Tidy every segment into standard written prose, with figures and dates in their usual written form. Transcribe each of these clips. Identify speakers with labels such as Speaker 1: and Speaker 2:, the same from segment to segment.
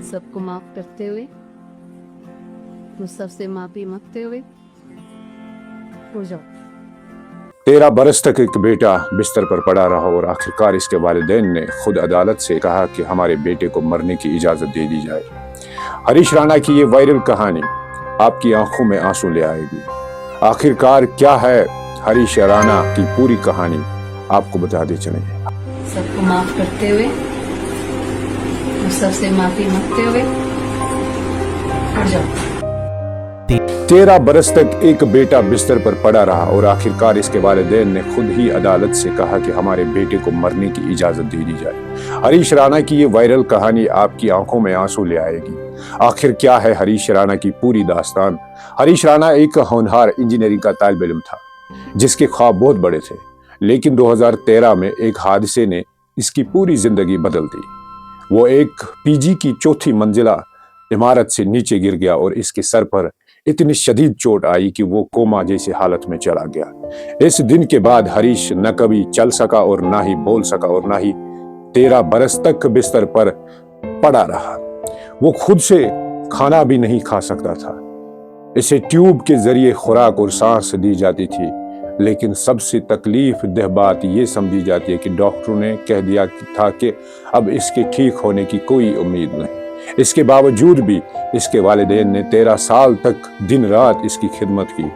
Speaker 1: सबको माफ करते हुए, मुझ सबसे माफी मांगते हुए हो जाओ।
Speaker 2: 13 बरस तक एक बेटा बिस्तर पर पड़ा रहा और आखिरकार इसके वालिदैन ने खुद अदालत से कहा कि हमारे बेटे को मरने की इजाजत दे दी जाए। हरीश राणा की ये वायरल कहानी आपकी आंखों में आंसू ले आएगी। आखिरकार क्या है हरीश राणा की पूरी कहानी, आपको बताते चलेंगे।
Speaker 1: सबको माफ करते हुए, मुझ सबसे माफी मांगते हुए हो जाओ।
Speaker 2: 13 बरस तक एक बेटा बिस्तर पर पड़ा रहा और आखिरकार इसके वालिदैन ने खुद ही अदालत से कहा कि हमारे बेटे को मरने की इजाजत दे दी जाए। हरीश राणा की ये वायरल कहानी आपकी आंखों में आंसू ले आएगी। आखिर क्या है हरीश राणा की पूरी दास्तान। हरीश राणा एक होनहार इंजीनियरिंग का तालिब इल्म था जिसके ख्वाब बहुत बड़े थे, लेकिन 2013 में एक हादसे ने इसकी पूरी जिंदगी बदल दी। वो एक पीजी की चौथी मंजिला इमारत से नीचे गिर गया और इसके सर पर इतनी शदीद चोट आई कि वो कोमा जैसी हालत में चला गया। इस दिन के बाद हरीश न कभी चल सका और ना ही बोल सका और ना ही 13 बरस तक बिस्तर पर पड़ा रहा। वो खुद से खाना भी नहीं खा सकता था। इसे ट्यूब के जरिए खुराक और सांस दी जाती थी, लेकिन सबसे तकलीफ दह बात ये समझी जाती है कि डॉक्टरों ने कह दिया था कि अब इसके ठीक होने की कोई उम्मीद नहीं। इसके बावजूद भी इसके वालिदैन ने 13 साल तक दिन रात इसकी खिदमत की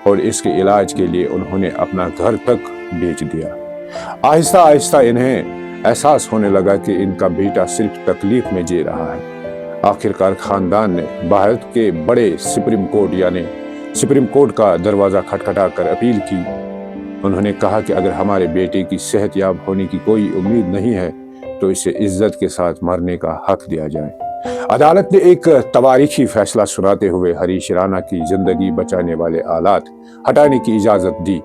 Speaker 2: और इसके इलाज के लिए उन्होंने अपना घर तक बेच दिया। आहिस्ता आहिस्ता इन्हें एहसास होने लगा कि इनका बेटा सिर्फ तकलीफ में जी रहा है। आखिरकार खानदान ने भारत के बड़े सुप्रीम कोर्ट यानी सुप्रीम कोर्ट का दरवाजा खटखटाकर अपील की। उन्होंने कहा कि अगर हमारे बेटे की सेहतयाब होने की कोई उम्मीद नहीं है तो इसे इज्जत के साथ मरने का हक दिया जाए। अदालत ने एक तवारीखी फैसला सुनाते हुए हरीश राणा की जिंदगी बचाने वाले आलात हटाने की इजाजत दी।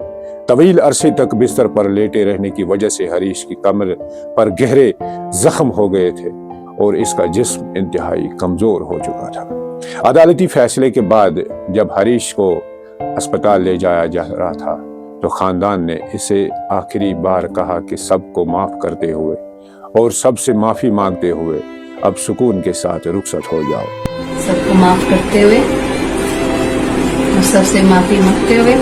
Speaker 2: तवील अरसे तक बिस्तर पर लेटे रहने की वजह से हरीश की कमर पर गहरे जख्म हो गए थे और इसका जिस्म इंतहाई कमजोर हो चुका था। अदालती फैसले के बाद जब हरीश को अस्पताल ले जाया जा रहा था तो खानदान ने इसे आखिरी बार कहा कि सबको माफ करते हुए और सबसे माफी मांगते हुए अब सुकून के साथ रुखसत हो जाओ।
Speaker 1: सबको माफ करते हुए, मुझ सबसे माफी मांगते हुए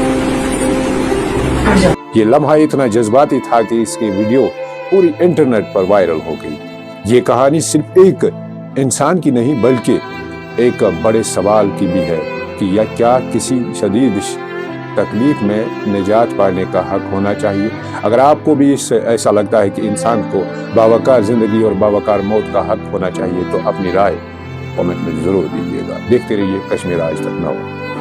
Speaker 1: हो जाओ।
Speaker 2: ये लम्हा इतना जज्बाती था कि इसकी वीडियो पूरी इंटरनेट पर वायरल हो गई। ये कहानी सिर्फ एक इंसान की नहीं बल्कि एक बड़े सवाल की भी है कि या क्या किसी शदीद तकलीफ में निजात पाने का हक होना चाहिए। अगर आपको भी ऐसा लगता है कि इंसान को बावकार जिंदगी और बावकार मौत का हक होना चाहिए तो अपनी राय कमेंट में जरूर दीजिएगा। देखते रहिए कश्मीर आज तक।